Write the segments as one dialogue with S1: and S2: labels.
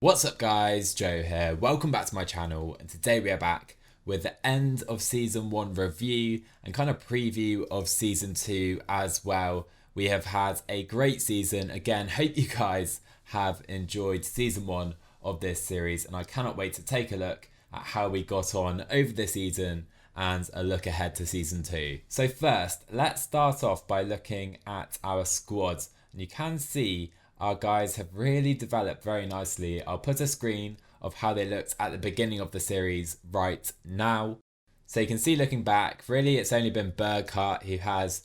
S1: What's up guys, Joe here, welcome back to my channel, and today we are back with the end of season 1 review and kind of preview of season 2 as well. We have had a great season, again hope you guys have enjoyed season 1 of this series, and I cannot wait to take a look at how we got on over the season and a look ahead to season 2. So first, let's start off by looking at our squad, and you can see our guys have really developed very nicely. I'll put a screen of how they looked at the beginning of the series right now. So you can see looking back, really it's only been Burkhardt who has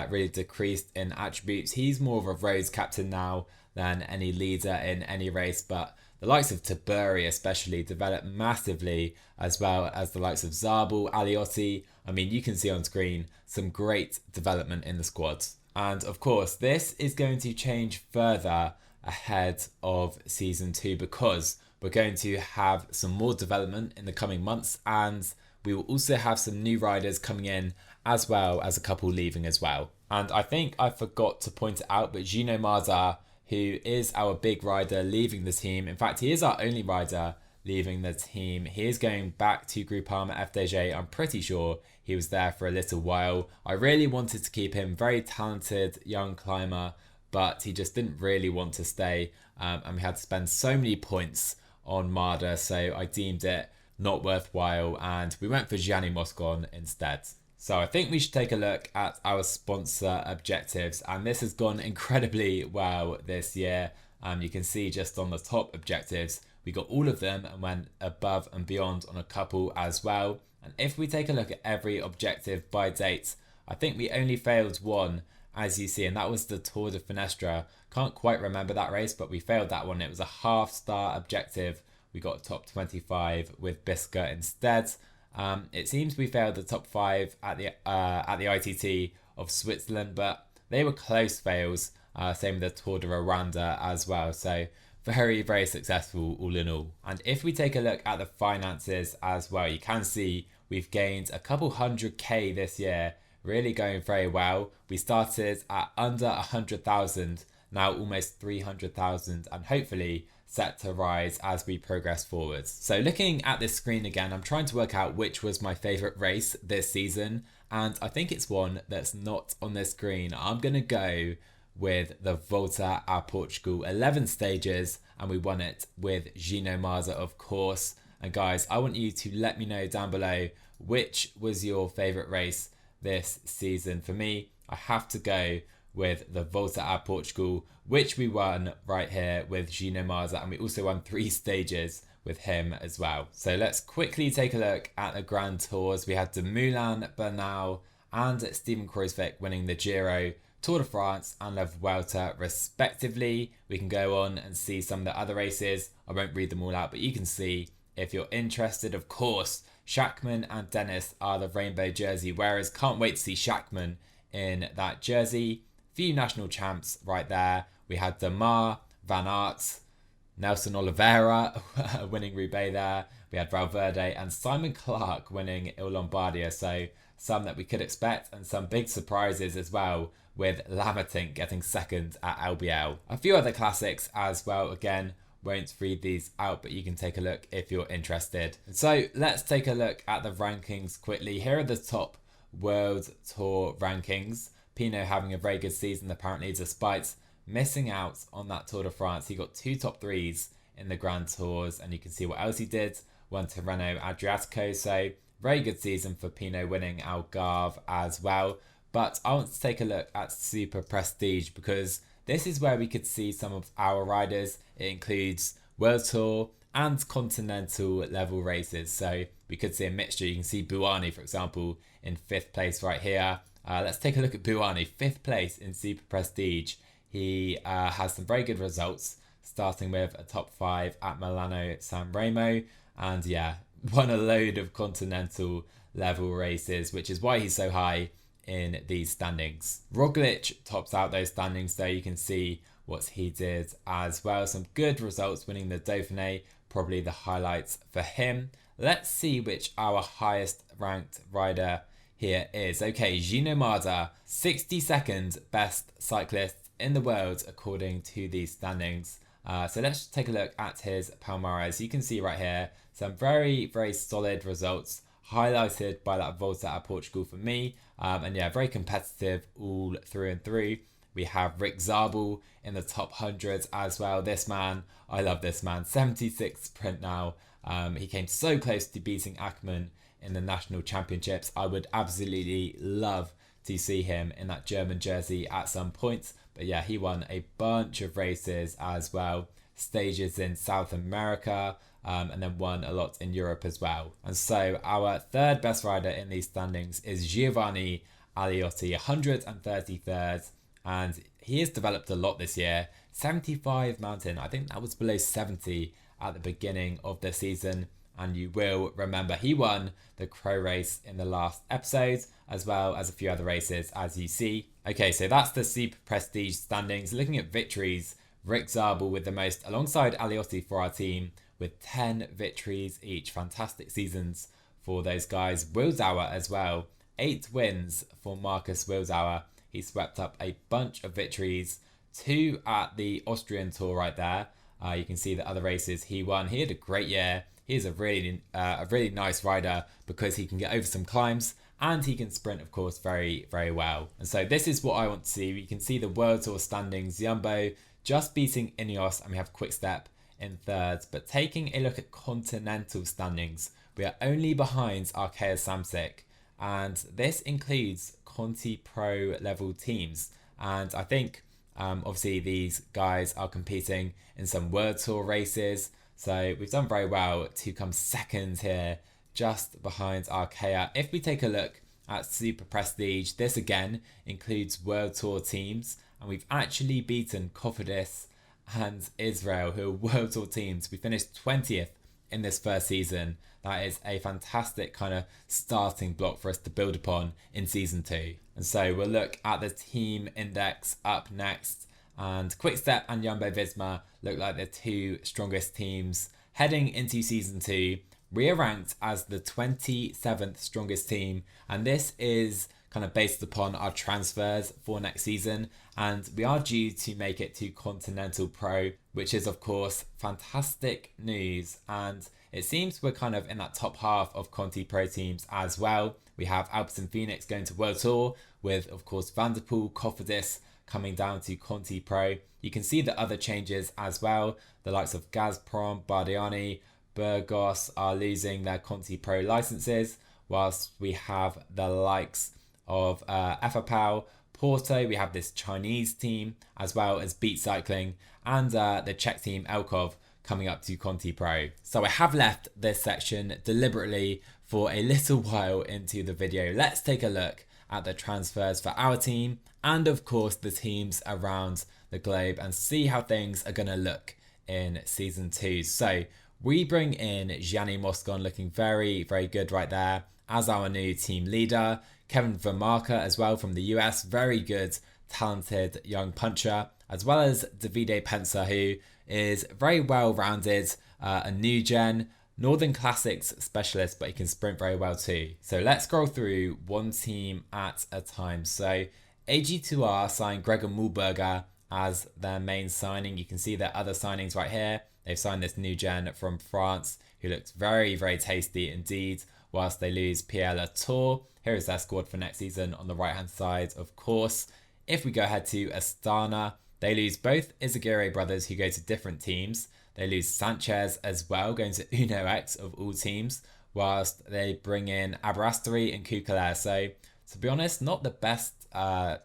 S1: really decreased in attributes. He's more of a roads captain now than any leader in any race, but the likes of Taburi especially developed massively, as well as the likes of Zabel, Aliotti. I mean, you can see on screen some great development in the squads. And of course, this is going to change further ahead of season 2 because we're going to have some more development in the coming months, and we will also have some new riders coming in as well as a couple leaving as well. And I think I forgot to point it out, but Gino Maza, who is our big rider leaving the team, in fact he is our only rider leaving the team. He is going back to Groupama FDJ. I'm pretty sure he was there for a little while. I really wanted to keep him, very talented young climber, but he just didn't really want to stay, and we had to spend so many points on Marder, so I deemed it not worthwhile and we went for Gianni Moscon instead. So I think we should take a look at our sponsor objectives, and this has gone incredibly well this year. You can see just on the top objectives, we got all of them and went above and beyond on a couple as well. And if we take a look at every objective by date, I think we only failed one, as you see, and that was the Tour de Finestra. Can't quite remember that race, but we failed that one. It was a half-star objective. We got top 25 with Bisca instead. It seems we failed the top 5 at the ITT of Switzerland, but they were close fails. Same with the Tour de Rwanda as well. So very, very successful all in all. And if we take a look at the finances as well, you can see we've gained a couple 100k this year, really going very well. We started at under 100,000, now almost 300,000, and hopefully set to rise as we progress forwards. So looking at this screen again, I'm trying to work out which was my favorite race this season, and I think it's one that's not on this screen. I'm gonna go with the Volta a Portugal, 11 stages, and we won it with Gino Maza, of course. And guys, I want you to let me know down below which was your favorite race this season. For me, I have to go with the Volta a Portugal, which we won right here with Gino Maza, and we also won 3 stages with him as well. So let's quickly take a look at the Grand Tours. We had Dumoulin, Bernal and Steven Kruijswijk winning the Giro, Tour de France and La Vuelta respectively. We can go on and see some of the other races. I won't read them all out, but you can see if you're interested. Of course, Schachmann and Dennis are the rainbow jersey wearers. Can't wait to see Schachmann in that jersey. Few national champs right there. We had Demar, Van Aert, Nelson Oliveira winning Roubaix there. We had Valverde and Simon Clark winning Il Lombardia. So some that we could expect, and some big surprises as well, with Lamatink getting second at LBL. A few other classics as well. Again, won't read these out, but you can take a look if you're interested. So let's take a look at the rankings quickly. Here are the top World Tour rankings. Pinot having a very good season apparently, despite missing out on that Tour de France. He got 2 top 3s in the Grand Tours, and you can see what else he did. Won Tirreno Adriatico, so very good season for Pinot, winning Algarve as well. But I want to take a look at Super Prestige, because this is where we could see some of our riders. It includes World Tour and Continental level races, so we could see a mixture. You can see Buani, for example, in 5th place right here. Let's take a look at Buani, 5th place in Super Prestige. He has some very good results, starting with a top 5 at Milano San Remo, and yeah, won a load of Continental level races, which is why he's so high in these standings. Roglic tops out those standings, though. You can see what he did as well. Some good results, winning the Dauphiné, probably the highlights for him. Let's see which our highest ranked rider here is. Okay, Gino Maza, 62nd best cyclist in the world according to these standings. So let's take a look at his Palmares. You can see right here some very, very solid results highlighted by that Volta at Portugal for me. And yeah, very competitive all through and through. We have Rick Zabel in the top 100s as well. This man, I love this man. 76 print now. He came so close to beating Ackermann in the national championships. I would absolutely love to see him in that German jersey at some point. But yeah, he won a bunch of races as well. Stages in South America, and then won a lot in Europe as well. And so our third best rider in these standings is Giovanni Aliotti, 133rd. And he has developed a lot this year. 75 mountain. I think that was below 70 at the beginning of the season. And you will remember he won the Crow race in the last episode, as well as a few other races, as you see. Okay, so that's the Super Prestige standings. Looking at victories, Rick Zabel with the most, alongside Aliotti for our team, with 10 victories each. Fantastic seasons for those guys. Wildauer as well. 8 wins for Markus Wildauer. He swept up a bunch of victories. 2 at the Austrian Tour right there. You can see the other races he won. He had a great year. He's a really nice rider because he can get over some climbs and he can sprint, of course, very, very well. And so this is what I want to see. You can see the World Tour standings. Jumbo just beating Ineos, and we have Quickstep in third. But taking a look at continental standings, we are only behind Arkea Samsic, and this includes Conti Pro level teams. And I think obviously these guys are competing in some World Tour races. So we've done very well to come second here, just behind Arkea. If we take a look at Super Prestige, this again includes World Tour teams. And we've actually beaten Cofidis and Israel, who are World Tour teams. We finished 20th in this first season. That is a fantastic kind of starting block for us to build upon in season 2. And so we'll look at the team index up next. And Quickstep and Jumbo Visma look like the 2 strongest teams heading into season 2. We are ranked as the 27th strongest team, and this is kind of based upon our transfers for next season, and we are due to make it to Continental Pro, which is of course fantastic news. And it seems we're kind of in that top half of Conti Pro teams as well. We have Alpecin Phoenix going to World Tour, with of course Vanderpool, Cofidis coming down to Conti Pro. You can see the other changes as well. The likes of Gazprom, Bardiani, Burgos are losing their Conti Pro licenses, whilst we have the likes of FAPAL, Porto, we have this Chinese team, as well as Beat Cycling, and the Czech team Elkov coming up to Conti Pro. So I have left this section deliberately for a little while into the video. Let's take a look at the transfers for our team, and of course the teams around the globe, and see how things are going to look in season 2. So we bring in Gianni Moscon, looking very, very good right there, as our new team leader. Kevin Vermarker as well from the US, very good, talented young puncher, as well as Davide Pensa, who is very well rounded, a new gen, Northern Classics specialist, but he can sprint very well too. So let's scroll through one team at a time. So AG2R signed Gregor Mulberger as their main signing. You can see their other signings right here. They've signed this new gen from France, who looks very, very tasty indeed, whilst they lose Pierre Latour. Here is their squad for next season on the right-hand side, of course. If we go ahead to Astana, they lose both Izagirre brothers, who go to different teams. They lose Sanchez as well, going to Uno X of all teams, whilst they bring in Aberasturi and Kukalair. So, to be honest, not the best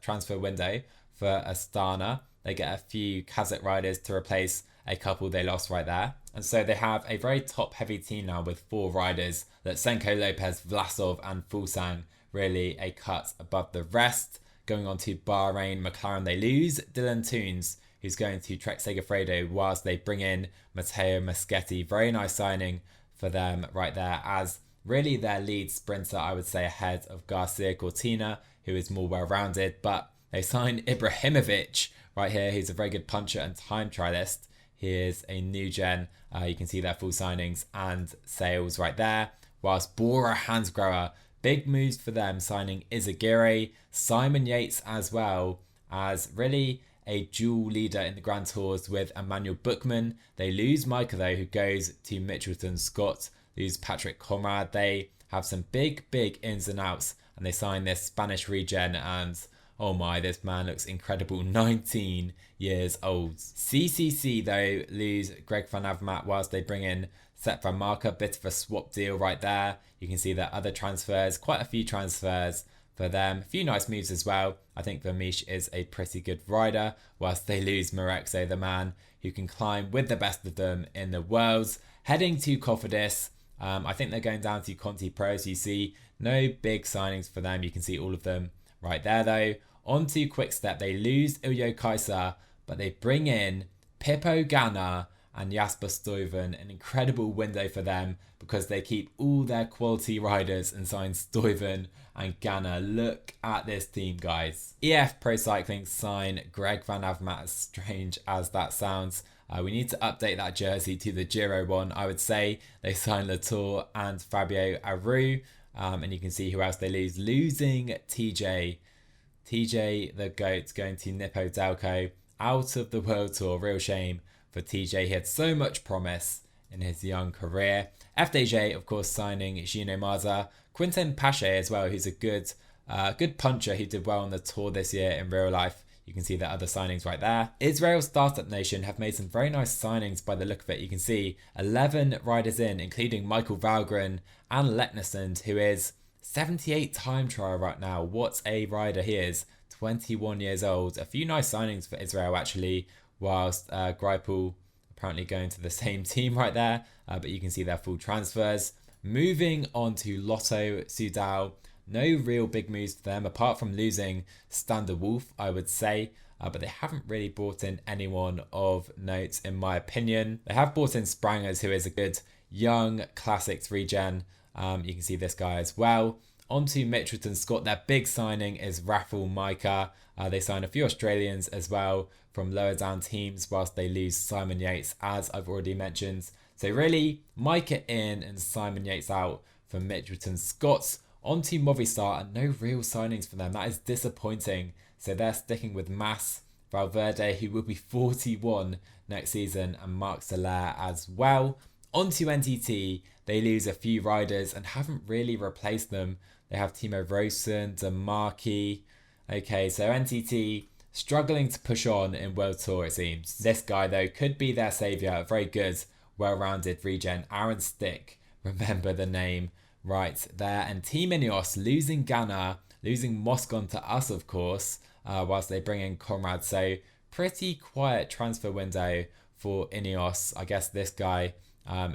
S1: transfer window for Astana. They get a few Kazakh riders to replace a couple they lost right there. And so they have a very top-heavy team now with 4 riders. Lutsenko, Lopez, Vlasov and Fulsang, really a cut above the rest. Going on to Bahrain, McLaren, they lose Dylan Toons, who's going to Trek Segafredo, whilst they bring in Matteo Moschetti. Very nice signing for them right there, as really their lead sprinter, I would say, ahead of Garcia Cortina, who is more well-rounded. But they signed Ibrahimovic right here, who's a very good puncher and time trialist. He is a new gen. You can see their full signings and sales right there. Whilst Bora Hansgrohe, big moves for them, signing Izagirre, Simon Yates as well, as really a dual leader in the Grand Tours with Emmanuel Bookman. They lose Micah though, who goes to Mitchelton Scott, lose Patrick Conrad. They have some big ins and outs, and they sign this Spanish regen, and oh my, this man looks incredible, 19 years old. CCC though lose Greg van Avermaet whilst they bring in Sepp van Marker, bit of a swap deal right there. You can see that other transfers, quite a few transfers for them. A few nice moves as well. I think Vermeesh is a pretty good rider, whilst they lose Marexo, the man who can climb with the best of them in the world. Heading to Cofidis, I think they're going down to Conti Pros. You see no big signings for them. You can see all of them right there though. On to Quickstep, they lose Ilyo Kaiser, but they bring in Pippo Ganna and Jasper Stuyven. An incredible window for them because they keep all their quality riders and sign Stuyven and Ganna. Look at this team, guys. EF Pro Cycling sign Greg van Avermaet, as strange as that sounds. We need to update that jersey to the Giro one, I would say. They signed Latour and Fabio Aru. And you can see who else they lose. Losing TJ the GOAT, going to Nippo Delco, out of the World Tour. Real shame for TJ. He had so much promise in his young career. FDJ, of course, signing Gino Maza. Quinten Pache as well, who's a good puncher who did well on the Tour this year in real life. You can see the other signings right there. Israel Startup Nation have made some very nice signings by the look of it. You can see 11 riders in, including Michael Valgren and Letnesund, who is 78 time trial right now. What a rider he is. 21 years old. A few nice signings for Israel actually, whilst Greipel apparently going to the same team right there. But you can see their full transfers. Moving on to Lotto Soudal. No real big moves for them, apart from losing Stander Wolf, I would say. But they haven't really brought in anyone of note, in my opinion. They have brought in Sprangers, who is a good young classics regen. You can see this guy as well. On to Mitchelton Scott. Their big signing is Rafael Micah. They sign a few Australians as well from lower down teams, whilst they lose Simon Yates, as I've already mentioned. So really, Micah in and Simon Yates out for Mitchelton Scott. On to Movistar, and no real signings for them. That is disappointing. So they're sticking with Mas Valverde, who will be 41 next season, and Marc Soler as well. On to NTT, they lose a few riders and haven't really replaced them. They have Timo Rosen, Demarchi. Okay, so NTT struggling to push on in World Tour, it seems. This guy, though, could be their saviour. A very good, well-rounded regen. Aaron Stick, remember the name right there. And Team Ineos losing Ganna, losing Moscon to us, of course, whilst they bring in Conrad. So pretty quiet transfer window for Ineos. I guess this guy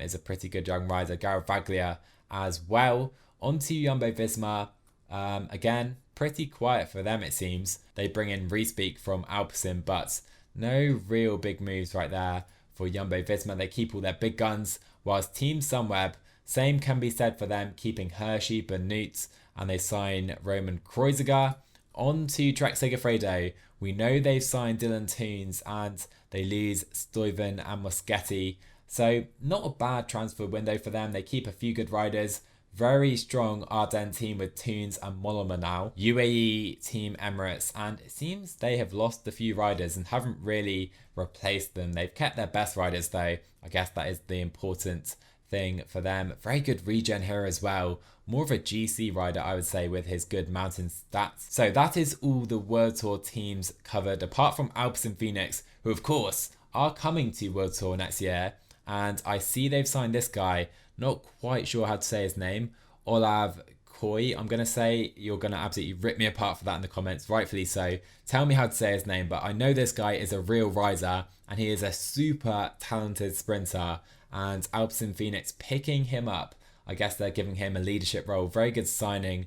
S1: is a pretty good young rider. Garavaglia as well. On to Jumbo-Visma. Again, pretty quiet for them, it seems. They bring in Riesbeek from Alpecin, but no real big moves right there for Jumbo-Visma. They keep all their big guns, whilst Team Sunweb, same can be said for them, keeping Hershey, Benoot, and they sign Roman Kreuziger. On to Trek Segafredo. We know they've signed Dylan Toons, and they lose Stuyven and Moschetti. So not a bad transfer window for them. They keep a few good riders. Very strong Ardennes team with Toons and Mollema now. UAE Team Emirates, and it seems they have lost a few riders and haven't really replaced them. They've kept their best riders though. I guess that is the important thing for them. Very good regen here as well. More of a GC rider, I would say, with his good mountain stats. So that is all the World Tour teams covered, apart from Alpecin Phoenix, who of course are coming to World Tour next year. And I see they've signed this guy. Not quite sure how to say his name. Olav Koi, I'm going to say. You're going to absolutely rip me apart for that in the comments, rightfully so. Tell me how to say his name, but I know this guy is a real riser and he is a super talented sprinter, and Alpecin Phoenix picking him up. I guess they're giving him a leadership role. Very good signing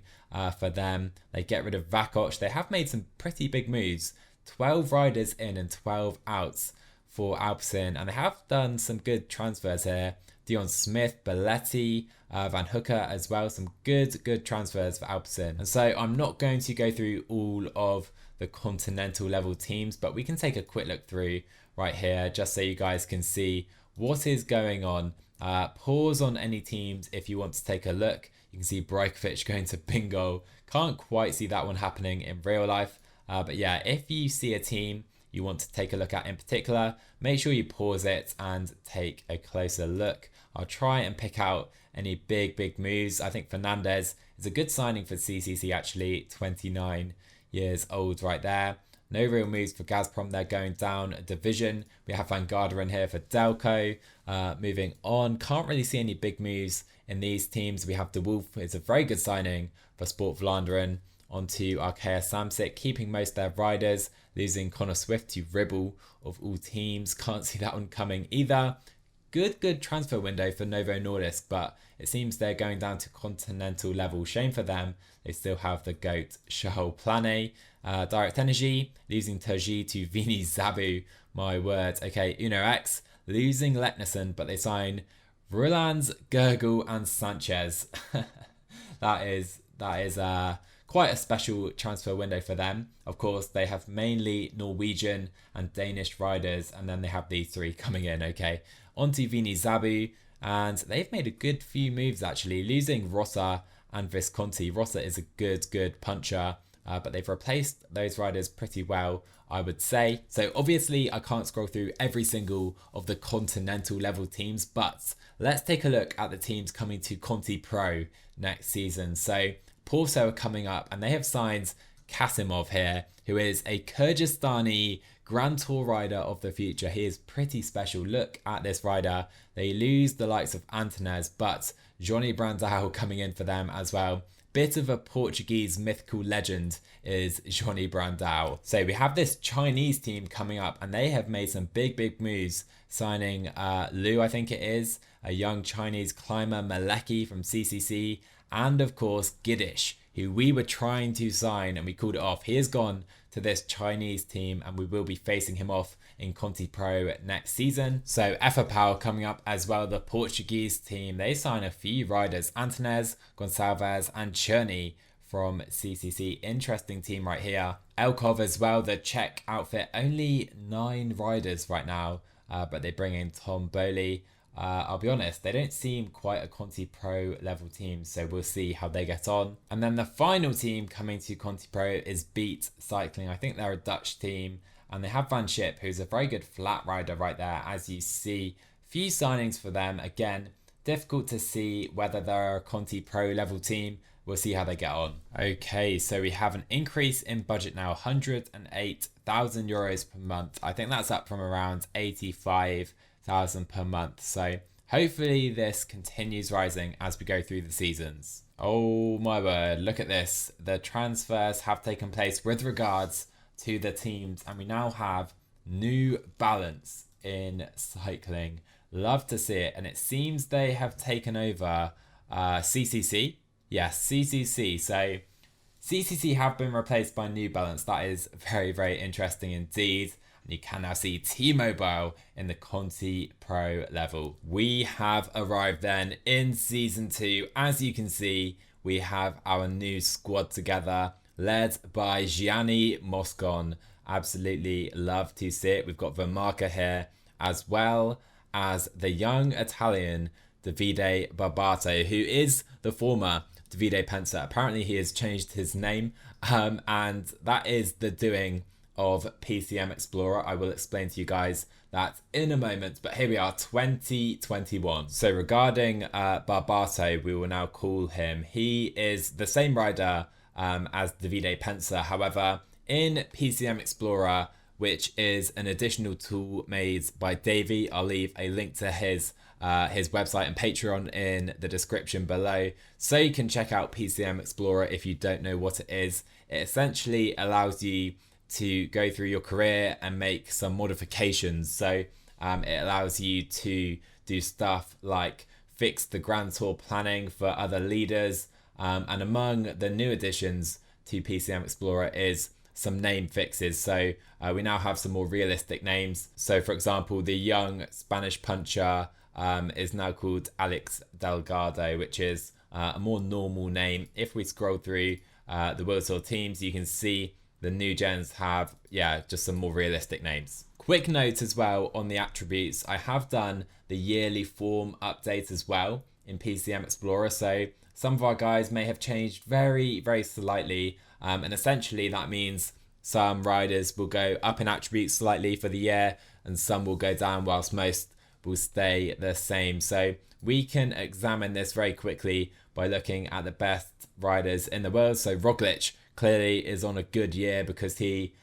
S1: for them. They get rid of Vakoch. They have made some pretty big moves. 12 riders in and 12 outs for Alpecin, and they have done some good transfers here. Dion Smith, Belletti, Van Hooker as well. Some good transfers for Alpecin. And so I'm not going to go through all of the continental level teams, but we can take a quick look through right here just so you guys can see what is going on. Pause on any teams if you want to take a look. You can see Brajkovic going to Bingo. Can't quite see that one happening in real life. But yeah, if you see a team you want to take a look at in particular, make sure you pause it and take a closer look. I'll try and pick out any big moves. I think Fernandez is a good signing for CCC actually, 29 years old right there. No real moves for Gazprom, they're going down a division. We have Van Garderen here for Delco. Moving on, can't really see any big moves in these teams. We have De Wolf, it's a very good signing for Sport Vlaanderen. Onto Arkea Samsic, keeping most of their riders, losing Connor Swift to Ribble of all teams. Can't see that one coming either. Good transfer window for Novo Nordisk, but it seems they're going down to continental level. Shame for them. They still have the GOAT Charles Plane. Direct Energy, losing Terji to Vini Zabu. My word. Okay, Uno X, losing Leknison, but they sign Rolands, Gurgle and Sanchez. that is quite a special transfer window for them. Of course, they have mainly Norwegian and Danish riders, and then they have these three coming in, okay. Onto Vini Zabu, and they've made a good few moves actually, losing Rossa and Visconti. Rossa is a good puncher, but they've replaced those riders pretty well, I would say. So obviously I can't scroll through every single of the continental level teams, but let's take a look at the teams coming to Conti Pro next season. So Porso are coming up, and they have signed Kasimov here, who is a Kyrgyzstani Grand Tour rider of the future. He is pretty special. Look at this rider. They lose the likes of Antunes, but Johnny Brandao coming in for them as well. Bit of a Portuguese mythical legend is Johnny Brandao. So we have this Chinese team coming up, and they have made some big moves, signing Liu, I think it is, a young Chinese climber, Maleki from CCC, and of course Giddish, who we were trying to sign and we called it off. He has gone to this Chinese team, and we will be facing him off in Conti Pro next season. So Power coming up as well, the Portuguese team. They sign a few riders, Antunes, Gonçalves and Cherny from CCC. Interesting team right here. Elkov as well, the Czech outfit. Only 9 riders right now, but they bring in Tom Bowley. I'll be honest, they don't seem quite a Conti Pro level team, so we'll see how they get on. And then the final team coming to Conti Pro is Beat Cycling. I think they're a Dutch team, and they have Van Schip, who's a very good flat rider right there, as you see. Few signings for them. Again, difficult to see whether they're a Conti Pro level team. We'll see how they get on. Okay, so we have an increase in budget now, 108,000 euros per month. I think that's up from around 85,000 per month. So hopefully this continues rising as we go through the seasons. Oh my word, look at this. The transfers have taken place with regards to the teams, and we now have New Balance in cycling. Love to see it. And it seems they have taken over CCC. Yes, CCC. So CCC have been replaced by New Balance. That is very interesting indeed. And you can now see T-Mobile in the Conti Pro level. We have arrived then in Season 2. As you can see, we have our new squad together, led by Gianni Moscon. Absolutely love to see it. We've got Vermarca here, as well as the young Italian Davide Barbato, who is the former Davide Pensa. Apparently he has changed his name, and that is the doing of PCM Explorer. I will explain to you guys that in a moment, but here we are, 2021. So regarding Barbato, we will now call him. He is the same rider as Davide Pensa. However, in PCM Explorer, which is an additional tool made by Davey, I'll leave a link to his website and Patreon in the description below, so you can check out PCM Explorer if you don't know what it is. It essentially allows you to go through your career and make some modifications. So it allows you to do stuff like fix the Grand Tour planning for other leaders, and among the new additions to PCM Explorer is some name fixes. So we now have some more realistic names. So for example, the young Spanish puncher is now called Alex Delgado, which is a more normal name. If we scroll through the World Tour teams, you can see the new gens have, just some more realistic names. Quick note as well on the attributes. I have done the yearly form update as well in PCM Explorer. So some of our guys may have changed very slightly. And essentially that means some riders will go up in attributes slightly for the year, and some will go down, whilst most will stay the same. So we can examine this very quickly by looking at the best riders in the world. So Roglic clearly is on a good year because he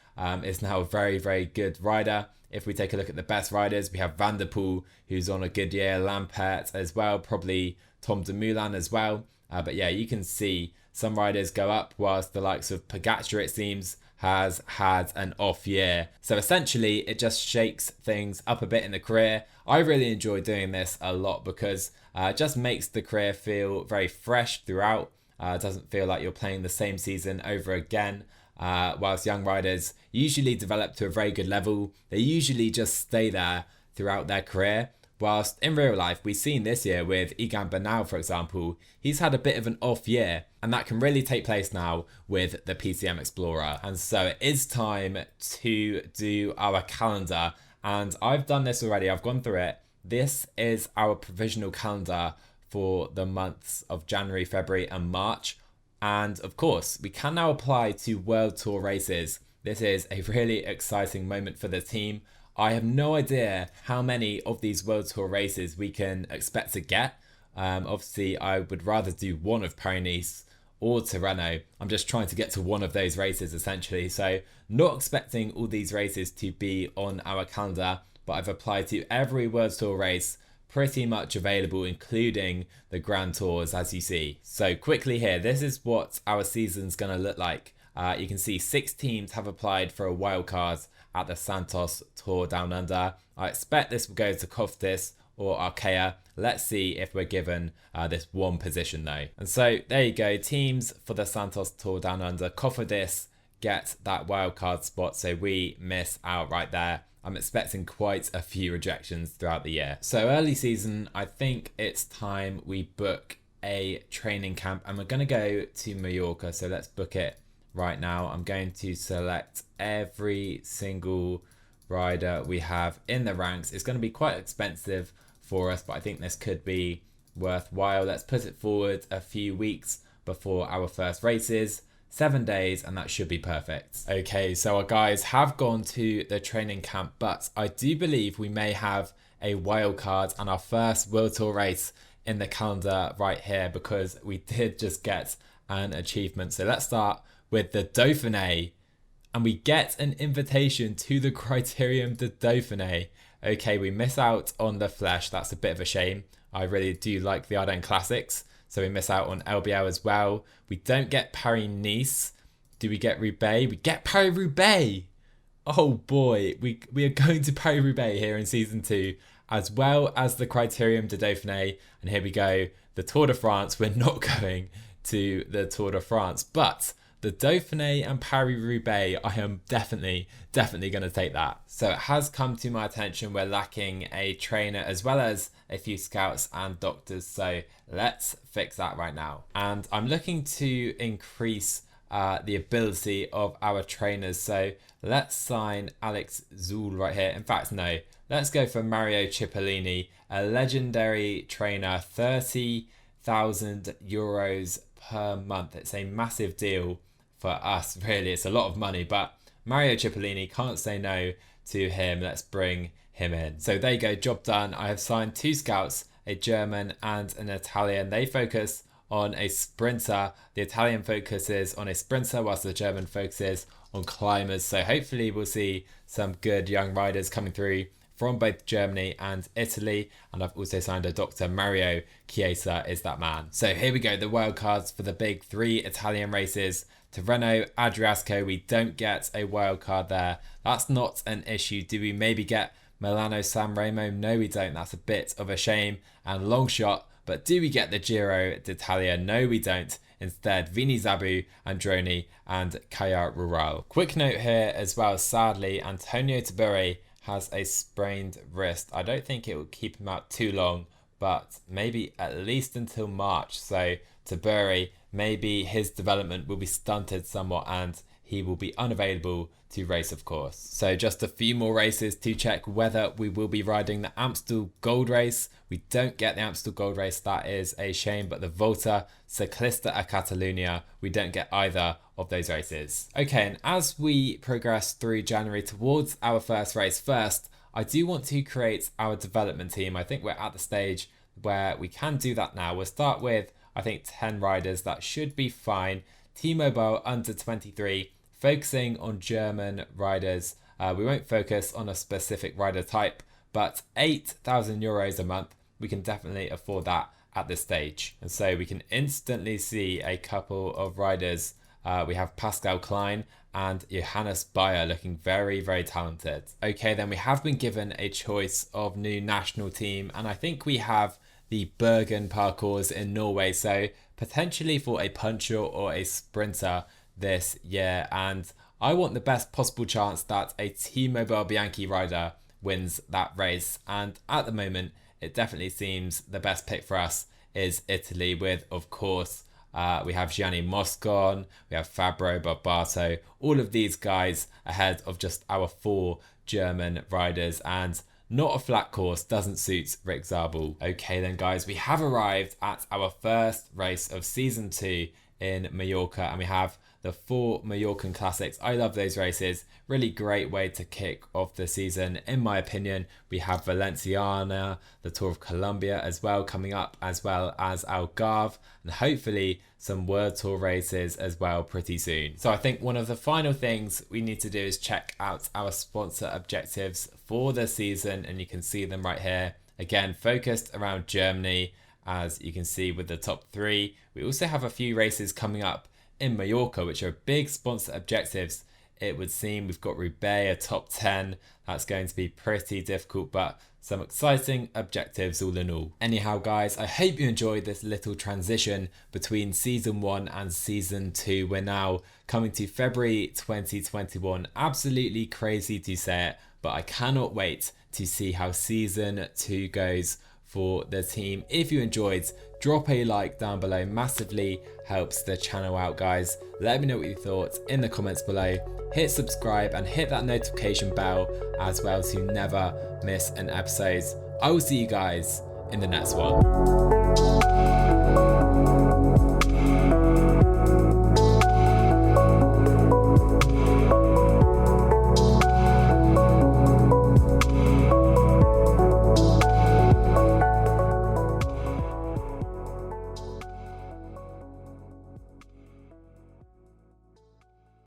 S1: is now a very, very good rider. If we take a look at the best riders, we have Van der Poel, who's on a good year, Lampert as well, probably Tom Dumoulin as well. But yeah, you can see some riders go up, whilst the likes of Pogacar, it seems, has had an off year. So essentially, it just shakes things up a bit in the career. I really enjoy doing this a lot because it just makes the career feel very fresh throughout. It doesn't feel like you're playing the same season over again. Whilst young riders usually develop to a very good level, they usually just stay there throughout their career. Whilst in real life, we've seen this year with Egan Bernal, for example, he's had a bit of an off year, and that can really take place now with the PCM Explorer. And so it is time to do our calendar, and I've done this already, I've gone through it. This is our provisional calendar for the months of January, February and March. And of course, we can now apply to World Tour races. This is a really exciting moment for the team. I have no idea how many of these World Tour races we can expect to get. Obviously, I would rather do one of Paris-Nice or Tirreno. I'm just trying to get to one of those races essentially. So not expecting all these races to be on our calendar, but I've applied to every World Tour race pretty much available, including the Grand Tours, as you see. So quickly here, this is what our season's going to look like. You can see 6 teams have applied for a wildcard at the Santos Tour Down Under. I expect this will go to Cofidis or Arkea. Let's see if we're given this one position though. And so there you go, teams for the Santos Tour Down Under. Cofidis get that wildcard spot, so we miss out right there. I'm expecting quite a few rejections throughout the year. So early season, I think it's time we book a training camp, and we're going to go to Mallorca. So let's book it right now. I'm going to select every single rider we have in the ranks. It's going to be quite expensive for us, but I think this could be worthwhile. Let's put it forward a few weeks before our first races. 7 days, and that should be perfect. Okay, so our guys have gone to the training camp, but I do believe we may have a wild card and our first World Tour race in the calendar right here, because we did just get an achievement. So let's start with the Dauphiné, and we get an invitation to the Criterium de Dauphiné. Okay, we miss out on the Flèche. That's a bit of a shame. I really do like the Ardennes Classics. So we miss out on LBL as well. We don't get Paris-Nice. Do we get Roubaix? We get Paris-Roubaix. Oh boy, we are going to Paris-Roubaix here in Season 2, as well as the Criterium de Dauphiné. And here we go, the Tour de France. We're not going to the Tour de France, but the Dauphiné and Paris-Roubaix, I am definitely going to take that. So it has come to my attention we're lacking a trainer as well as a few scouts and doctors. So let's fix that right now. And I'm looking to increase the ability of our trainers. So let's sign Alex Zul right here. In fact, no, let's go for Mario Cipollini, a legendary trainer, 30,000 euros per month. It's a massive deal for us, really. It's a lot of money, but Mario Cipollini, can't say no to him. Let's bring him in. So there you go, job done. I have signed 2 scouts, a German and an Italian. They focus on a sprinter. The Italian focuses on a sprinter, whilst the German focuses on climbers. So hopefully we'll see some good young riders coming through from both Germany and Italy. And I've also signed a Dr. Mario Chiesa is that man. So here we go, the wildcards for the big 3 Italian races. Tirreno, Adriasco, we don't get a wildcard there. That's not an issue. Do we maybe get Milano San Remo? No, we don't. That's a bit of a shame and long shot. But do we get the Giro d'Italia? No, we don't. Instead, Vini Zabu, Androni and Kaya Rural. Quick note here as well, sadly, Antonio Taburi has a sprained wrist. I don't think it will keep him out too long, but maybe at least until March. So Taburi, maybe his development will be stunted somewhat and he will be unavailable to race, of course. So just a few more races to check whether we will be riding the Amstel Gold Race. We don't get the Amstel Gold Race, that is a shame, but the Volta Ciclista a Catalunya, we don't get either of those races. Okay, and as we progress through January towards our first race, first, I do want to create our development team. I think we're at the stage where we can do that now. We'll start with, I think, 10 riders. That should be fine. T-Mobile under 23, focusing on German riders. We won't focus on a specific rider type, but 8,000 euros a month, we can definitely afford that at this stage. And so we can instantly see a couple of riders. We have Pascal Klein and Johannes Bayer looking very, very talented. Okay, then we have been given a choice of new national team, and I think we have the Bergen parcours in Norway, so potentially for a puncher or a sprinter this year, and I want the best possible chance that a T-Mobile Bianchi rider wins that race, and at the moment it definitely seems the best pick for us is Italy, with, of course, we have Gianni Moscon, we have Fabio Barbato, all of these guys ahead of just our 4 German riders, and not a flat course doesn't suit Rick Zabel. Okay then guys, we have arrived at our first race of season 2 in Mallorca, and we have the 4 Mallorcan Classics. I love those races. Really great way to kick off the season, in my opinion. We have Valenciana, the Tour of Colombia as well coming up, as well as Algarve, and hopefully some World Tour races as well pretty soon. So I think one of the final things we need to do is check out our sponsor objectives for the season, and you can see them right here. Again, focused around Germany, as you can see with the top 3. We also have a few races coming up in Mallorca, which are big sponsor objectives. It would seem we've got Roubaix, a top 10. That's going to be pretty difficult, but some exciting objectives all in all. Anyhow, guys, I hope you enjoyed this little transition between season 1 and season 2. We're now coming to February 2021. Absolutely crazy to say it, but I cannot wait to see how season 2 goes for the team. If you enjoyed, drop a like down below, massively helps the channel out, guys. Let me know what you thought in the comments below. Hit subscribe and hit that notification bell as well to never miss an episode. I will see you guys in the next one.